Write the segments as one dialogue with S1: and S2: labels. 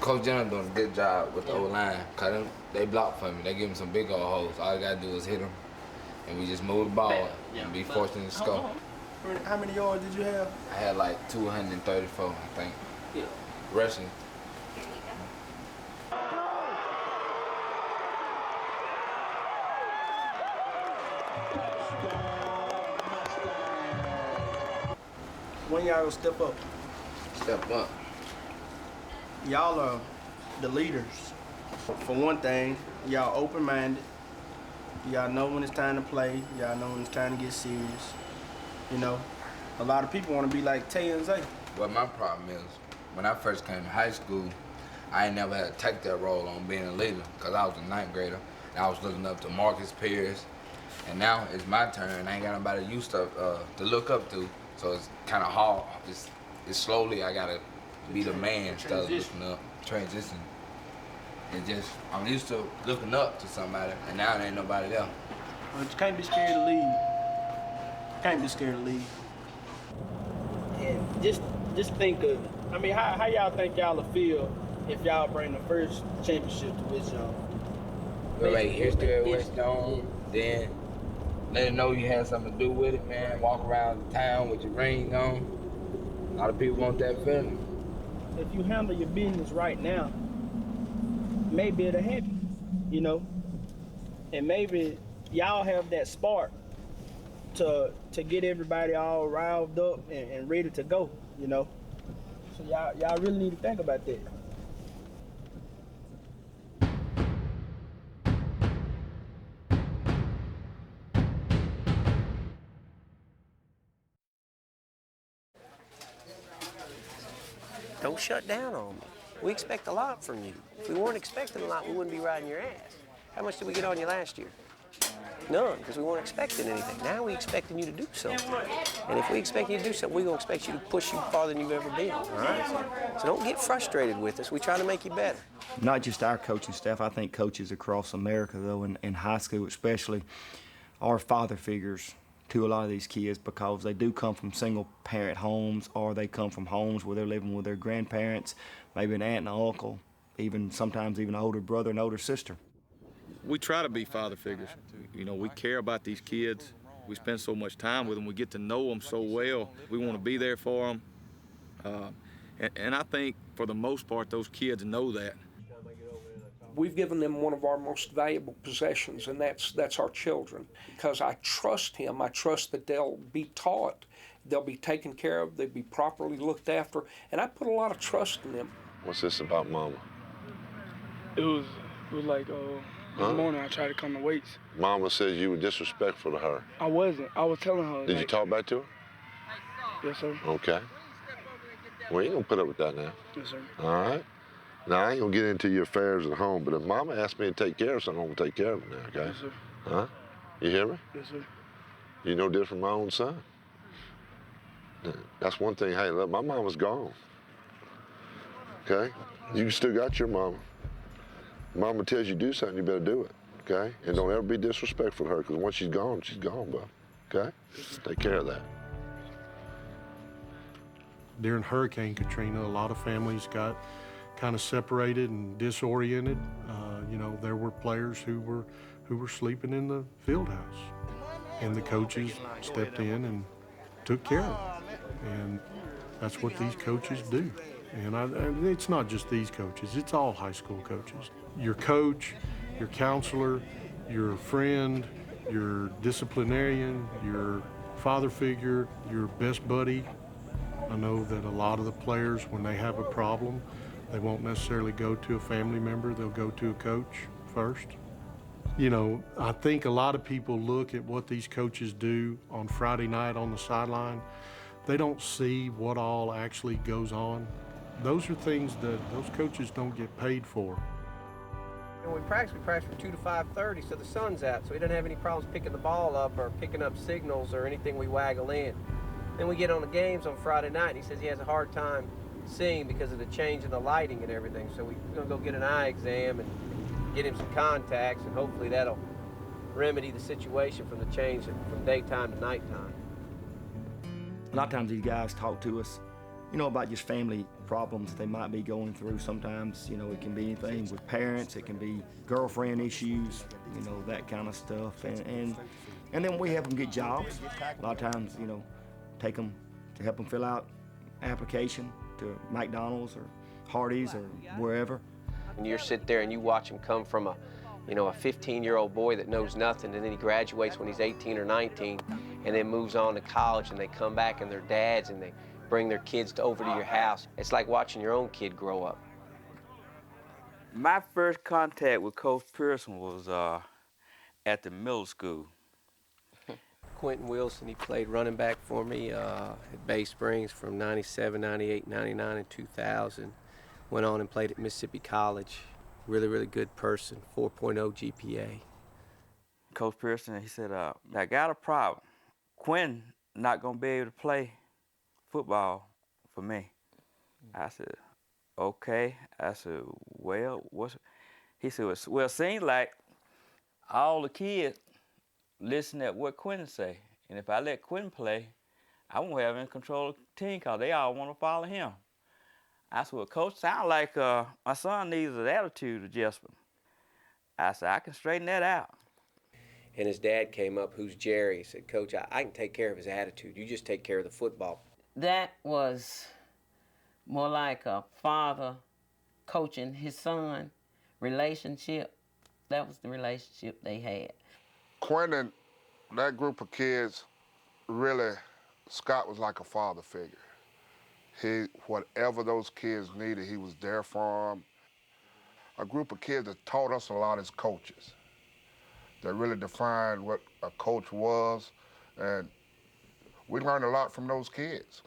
S1: Coach Jenner doing a good job with the O-line. Cause they block for me. They give me some big old holes. All I gotta do is hit them, and we just move the ball and be fortunate to score.
S2: How many yards did you have?
S1: I had like 234, I think. Yeah. Rushing.
S2: When y'all gonna step up?
S1: Step up.
S2: Y'all are the leaders. For one thing, y'all open-minded. Y'all know when it's time to play. Y'all know when it's time to get serious. You know, a lot of people want to be like Tay and Zay.
S1: Well, my problem is, when I first came to high school, I ain't never had to take that role on being a leader, because I was a ninth grader, and I was looking up to Marcus Pierce, and now it's my turn. I ain't got nobody to look up to, so it's kind of hard. It's slowly I gotta be the man instead of looking up, transition. I'm used to looking up to somebody, and now there ain't nobody there.
S2: But you can't be scared to lead. Can't be scared to lead. And just think of, I mean, how y'all think y'all will feel if y'all bring the first championship to West Jones?
S1: Like history at West Jones, then let it know you had something to do with it, man. Walk around the town with your ring on. A lot of people want that feeling.
S2: If you handle your business right now, maybe it'll happen, you know? And maybe y'all have that spark to get everybody all riled up and ready to go, you know? So y'all really need to think about that.
S3: Don't shut down on me. We expect a lot from you. If we weren't expecting a lot, we wouldn't be riding your ass. How much did we get on you last year? None, because we weren't expecting anything. Now we expecting you to do something. And if we expect you to do something, we're going to expect you to push you farther than you've ever been, all right? So don't get frustrated with us. We try to make you better.
S4: Not just our coaching staff. I think coaches across America, though, in high school especially, are father figures to a lot of these kids because they do come from single-parent homes, or they come from homes where they're living with their grandparents, maybe an aunt and an uncle, sometimes even an older brother and older sister.
S5: We try to be father figures. You know, we care about these kids. We spend so much time with them. We get to know them so well. We want to be there for them. And I think, for the most part, those kids know that.
S6: We've given them one of our most valuable possessions, and that's our children. Because I trust him. I trust that they'll be taught, they'll be taken care of, they'll be properly looked after, and I put a lot of trust in them.
S7: What's this about Mama?
S8: It was like this morning I tried to come to weights.
S7: Mama says you were disrespectful to her.
S8: I wasn't. I was telling her.
S7: Did you talk back to her?
S8: Yes, sir.
S7: Okay. We ain't gonna put up with that now.
S8: Yes, sir.
S7: All right. Now, I ain't gonna get into your affairs at home, but if Mama asks me to take care of something, I'm gonna take care of it now, okay?
S8: Yes, sir.
S7: Huh? You hear me?
S8: Yes, sir.
S7: You no different from my own son. That's one thing. Hey, look, my mama's gone. Okay? You still got your mama. Mama tells you to do something, you better do it. Okay? And don't ever be disrespectful to her, because once she's gone, bud. Okay? Take care of that.
S9: During Hurricane Katrina, a lot of families got kind of separated and disoriented. You know, there were players who were sleeping in the field house, and the coaches stepped in and took care of them. And that's what these coaches do. And it's not just these coaches, it's all high school coaches. Your coach, your counselor, your friend, your disciplinarian, your father figure, your best buddy. I know that a lot of the players, when they have a problem, they won't necessarily go to a family member, they'll go to a coach first. You know, I think a lot of people look at what these coaches do on Friday night on the sideline. They don't see what all actually goes on. Those are things that those coaches don't get paid for.
S3: When we practice from 2 to 5:30, so the sun's out, so he doesn't have any problems picking the ball up or picking up signals or anything we waggle in. Then we get on the games on Friday night, and he says he has a hard time seeing because of the change in the lighting and everything. So we're gonna go get an eye exam and get him some contacts, and hopefully that'll remedy the situation from the change from daytime to nighttime.
S4: A lot of times these guys talk to us, you know, about just family problems they might be going through. Sometimes, you know, it can be anything with parents, it can be girlfriend issues, you know, that kind of stuff. And then we help them get jobs. A lot of times, you know, take them to help them fill out application to McDonald's or Hardee's or wherever.
S3: And you sit there and you watch him come from a 15-year-old boy that knows nothing, and then he graduates when he's 18 or 19, and then moves on to college, and they come back and they're dads, and they bring their kids over to your house. It's like watching your own kid grow up.
S10: My first contact with Coach Pearson was at the middle school.
S3: Quentin Wilson, he played running back for me at Bay Springs from 97, 98, 99, and 2000. Went on and played at Mississippi College. Really, really good person, 4.0 GPA.
S10: Coach Pearson, he said, I got a problem. Quentin not gonna be able to play football for me. I said, okay. I said, well, he said, well, it seems like all the kids listen at what Quentin say. And if I let Quentin play, I won't have any control of the team because they all want to follow him. I said, well, Coach, sound like my son needs an attitude adjustment. I said, I can straighten that out.
S3: And his dad came up, who's Jerry. He said, Coach, I can take care of his attitude. You just take care of the football.
S11: That was more like a father coaching his son relationship. That was the relationship they had.
S7: Quentin, that group of kids, really, Scott was like a father figure. Whatever those kids needed, he was there for them. A group of kids that taught us a lot as coaches, that really defined what a coach was, and we learned a lot from those kids.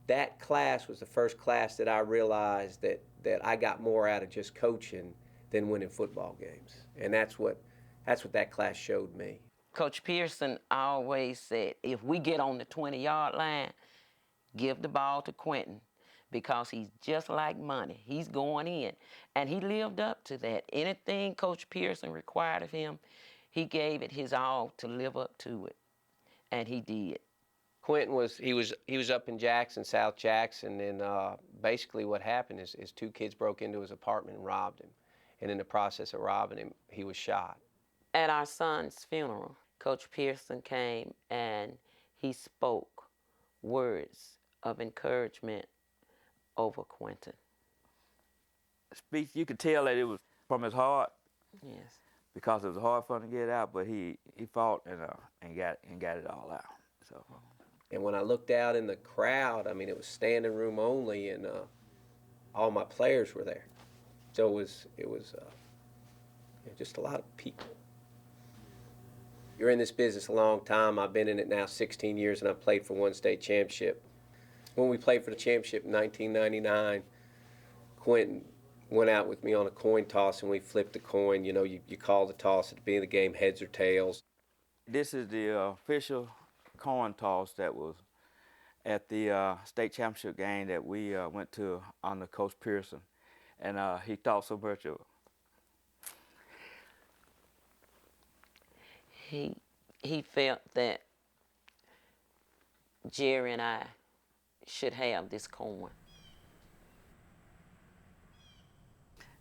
S3: That class was the first class that I realized that I got more out of just coaching than winning football games, and that's what that class showed me.
S11: Coach Pearson always said, if we get on the 20-yard line, give the ball to Quentin, because he's just like money. He's going in. And he lived up to that. Anything Coach Pearson required of him, he gave it his all to live up to it. And he did.
S3: Quentin was up in Jackson, South Jackson, and basically what happened is two kids broke into his apartment and robbed him. And in the process of robbing him, he was shot.
S11: At our son's funeral, Coach Pearson came and he spoke words of encouragement over Quentin.
S10: Speech, you could tell that it was from his heart.
S11: Yes.
S10: Because it was hard for him to get out, but he fought and got it all out. So.
S3: And when I looked out in the crowd, I mean, it was standing room only, and all my players were there. So it was just a lot of people. You're in this business a long time. I've been in it now 16 years, and I've played for one state championship. When we played for the championship in 1999, Quentin went out with me on a coin toss, and we flipped the coin. You know, you call the toss at the beginning of the game, heads or tails.
S10: This is the official coin toss that was at the state championship game that we went to under Coach Pearson. And he thought so much of it.
S11: He felt that Jerry and I should have this coin.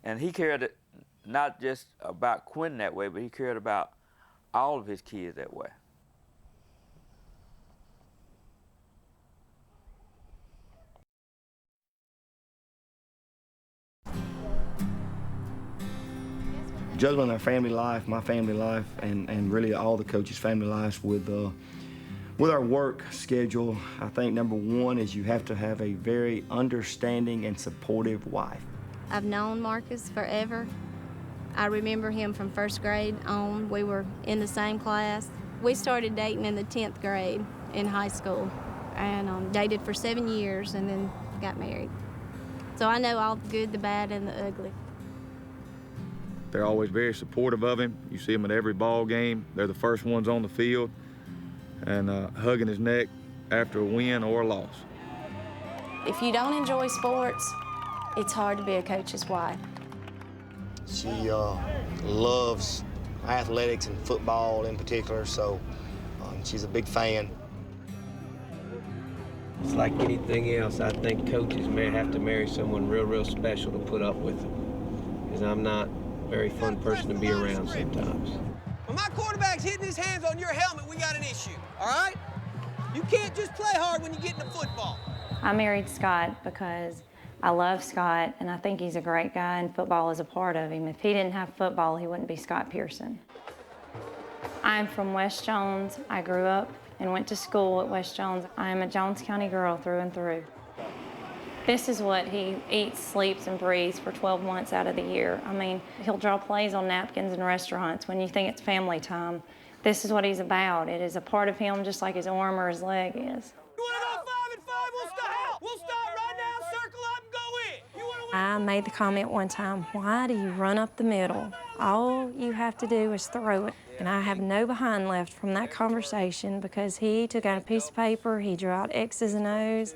S10: And he cared not just about Quentin that way, but he cared about all of his kids that way.
S4: Juggling our family life, my family life, and really all the coaches' family lives with our work schedule, I think number one is you have to have a very understanding and supportive wife.
S12: I've known Marcus forever. I remember him from first grade on. We were in the same class. We started dating in the 10th grade in high school and dated for 7 years and then got married. So I know all the good, the bad, and the ugly.
S5: They're always very supportive of him. You see them at every ball game. They're the first ones on the field and hugging his neck after a win or a loss.
S13: If you don't enjoy sports, it's hard to be a coach's wife.
S4: She loves athletics and football in particular, so she's a big fan.
S3: It's like anything else. I think coaches may have to marry someone real special to put up with them. Because I'm not a very fun person to be around sometimes.
S14: When my quarterback's hitting his hands on your helmet, we got an issue, all right? You can't just play hard when you get into football.
S15: I married Scott because I love Scott, and I think he's a great guy, and football is a part of him. If he didn't have football, he wouldn't be Scott Pearson. I'm from West Jones. I grew up and went to school at West Jones. I am a Jones County girl through and through. This is what he eats, sleeps, and breathes for 12 months out of the year. I mean, he'll draw plays on napkins in restaurants when you think it's family time. This is what he's about. It is a part of him just like his arm or his leg is.
S14: You wanna go 5 and 5? We'll start right now, circle up and go in. You wanna win?
S15: I made the comment one time, why do you run up the middle? All you have to do is throw it. And I have no behind left from that conversation because he took out a piece of paper, he drew out X's and O's.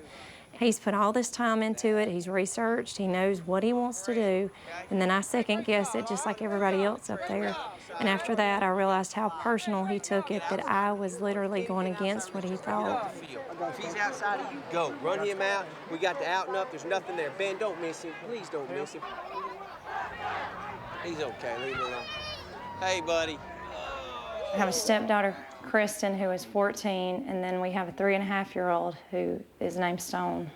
S15: He's put all this time into it, he's researched, he knows what he wants to do, and then I second guessed it just like everybody else up there. And after that, I realized how personal he took it, that I was literally going against what he thought.
S3: If he's outside of you, go. Run him out. We got the out and up. There's nothing there. Ben, don't miss him. Please don't miss him. He's okay. Leave him alone. Hey, buddy.
S15: I have a stepdaughter, Kristen, who is 14, and then we have a 3.5-year-old who is named Stone.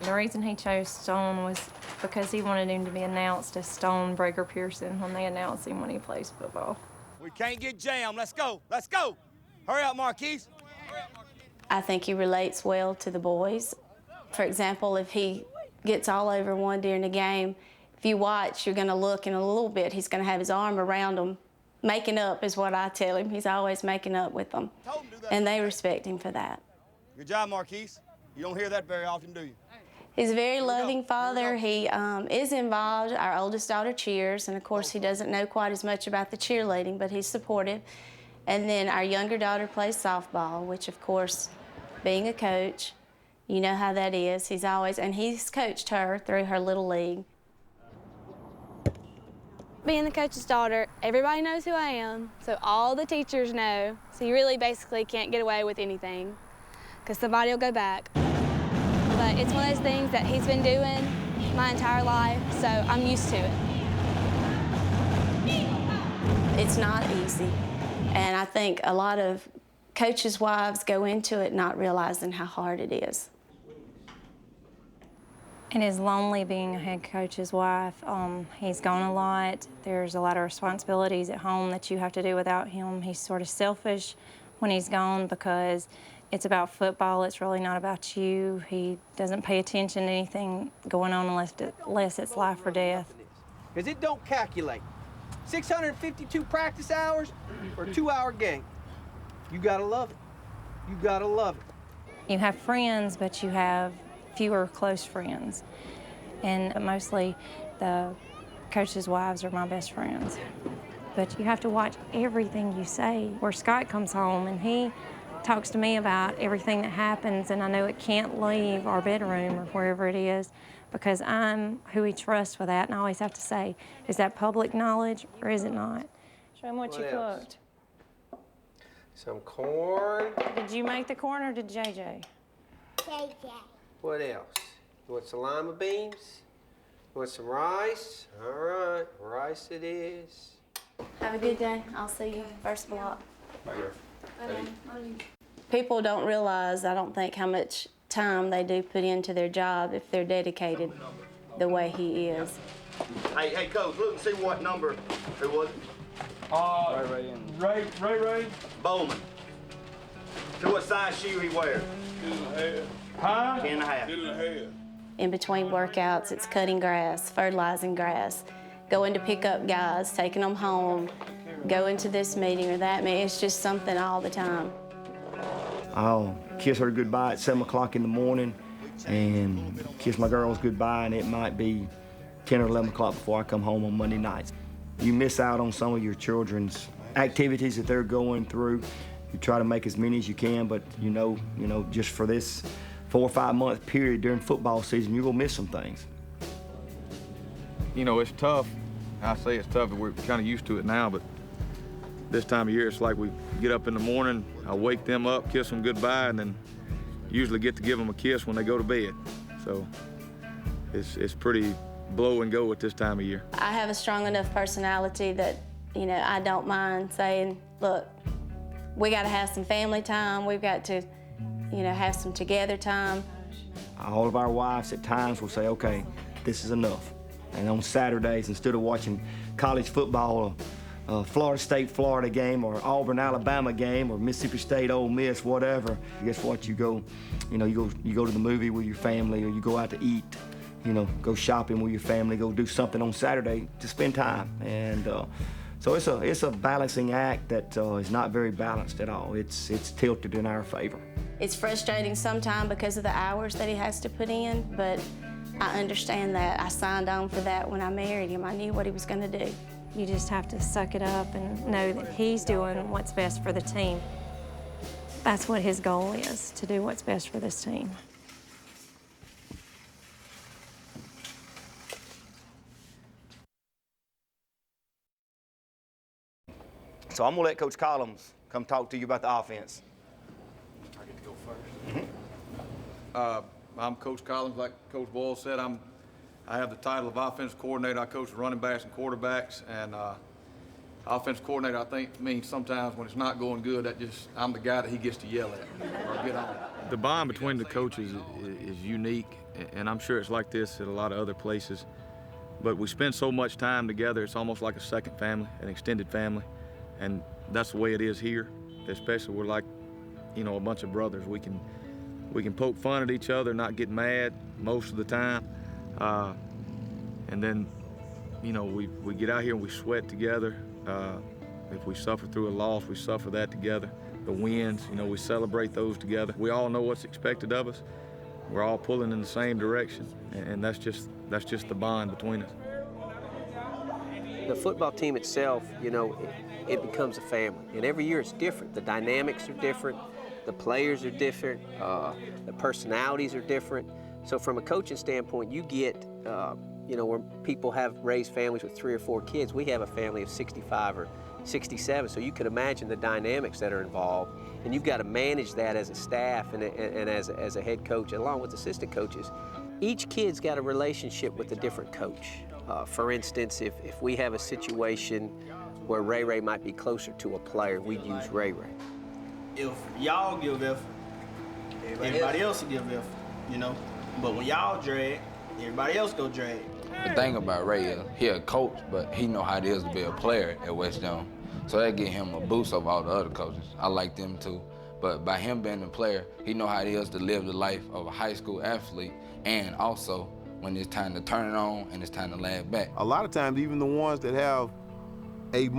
S15: The reason he chose Stone was because he wanted him to be announced as Stone Breaker Pearson when they announced him when he plays football.
S14: We can't get jammed. Let's go. Let's go. Hurry up, Marquise.
S13: I think he relates well to the boys. For example, if he gets all over one during the game, if you watch, you're going to look in a little bit, he's going to have his arm around them. Making up is what I tell him. He's always making up with them. And they respect him for that.
S14: Good job, Marquise. You don't hear that very often, do you?
S13: He's a very loving father. He is involved. Our oldest daughter cheers, and of course he doesn't know quite as much about the cheerleading, but he's supportive. And then our younger daughter plays softball, which of course, being a coach, you know how that is. He's coached her through her little league.
S16: Being the coach's daughter, everybody knows who I am, so all the teachers know. So you really basically can't get away with anything because somebody will go back. But it's one of those things that he's been doing my entire life, so I'm used to it.
S13: It's not easy, and I think a lot of coaches' wives go into it not realizing how hard it is.
S15: It is lonely being a head coach's wife. He's gone a lot. There's a lot of responsibilities at home that you have to do without him. He's sort of selfish when he's gone because it's about football. It's really not about you. He doesn't pay attention to anything going on unless it's life or death.
S3: Because it don't calculate. 652 practice hours for a 2-hour game. You gotta love it. You gotta love it.
S15: You have friends, but you have fewer close friends. And mostly the coaches' wives are my best friends. But you have to watch everything you say. Where Scott comes home and he talks to me about everything that happens, and I know it can't leave our bedroom or wherever it is because I'm who he trusts with that, and I always have to say, is that public knowledge or is it not? Show him what you cooked.
S3: Some corn.
S15: Did you make the corn or did JJ?
S3: JJ. What else? You want some lima beans? You want some rice? All right, rice it is.
S13: Have a good day. I'll see you first block.
S3: Right here.
S13: People don't realize, I don't think, how much time they do put into their job if they're dedicated the way he is.
S14: Hey, Coach, look and see what number. Who was it? Ray Bowman. See what size shoe he wears. 10.5. Huh? 10.5.
S13: In between workouts, it's cutting grass, fertilizing grass, going to pick up guys, taking them home, going to this meeting or that meeting. It's just something all the time.
S4: I'll kiss her goodbye at 7 o'clock in the morning and kiss my girls goodbye, and it might be 10 or 11 o'clock before I come home on Monday nights. You miss out on some of your children's activities that they're going through. You try to make as many as you can, but you know, just for this 4 or 5 month period during football season, you're gonna miss some things.
S5: You know, it's tough. I say it's tough, we're kind of used to it now, but this time of year, it's like we get up in the morning, I wake them up, kiss them goodbye, and then usually get to give them a kiss when they go to bed. So it's pretty blow and go at this time of year.
S13: I have a strong enough personality that, I don't mind saying, look, we got to have some family time. We've got to, have some together time.
S4: All of our wives at times will say, okay, this is enough. And on Saturdays, instead of watching college football, Florida State, Florida game, or Auburn, Alabama game, or Mississippi State, Ole Miss, whatever, guess what? You go to the movie with your family, or you go out to eat, go shopping with your family, go do something on Saturday to spend time. And so it's a balancing act that is not very balanced at all. It's tilted in our favor.
S13: It's frustrating sometimes because of the hours that he has to put in, but I understand that. I signed on for that when I married him. I knew what he was going to do.
S15: You just have to suck it up and know that he's doing what's best for the team. That's what his goal is, to do what's best for this team.
S4: So I'm gonna let Coach Collins come talk to you about the offense.
S5: I get to go first. I'm Coach Collins, like Coach Boyle said. I have the title of offensive coordinator. I coach running backs and quarterbacks, and offensive coordinator, I think, means sometimes when it's not going good, I'm the guy that he gets to yell at or get on. The bond between the coaches is unique, and I'm sure it's like this at a lot of other places. But we spend so much time together, it's almost like a second family, an extended family, and that's the way it is here. Especially, we're like, a bunch of brothers. We can poke fun at each other, not get mad most of the time. And then, we get out here and we sweat together. If we suffer through a loss, we suffer that together. The wins, we celebrate those together. We all know what's expected of us. We're all pulling in the same direction, and that's just the bond between us.
S3: The football team itself, it becomes a family, and every year it's different. The dynamics are different, the players are different, the personalities are different. So from a coaching standpoint, you get, where people have raised families with 3 or 4 kids, we have a family of 65 or 67, so you could imagine the dynamics that are involved, and you've got to manage that as a staff and as a head coach, along with assistant coaches. Each kid's got a relationship with a different coach. For instance, if we have a situation where Ray might be closer to a player, we'd use Ray.
S2: If y'all give effort, everybody else will give effort, But when y'all drag, everybody else go drag.
S1: The thing about Ray is he a coach, but he know how it is to be a player at West Jones. So that give him a boost over all the other coaches. I like them too. But by him being a player, he know how it is to live the life of a high school athlete, and also when it's time to turn it on and it's time to lay it back.
S17: A lot of times, even the ones that have a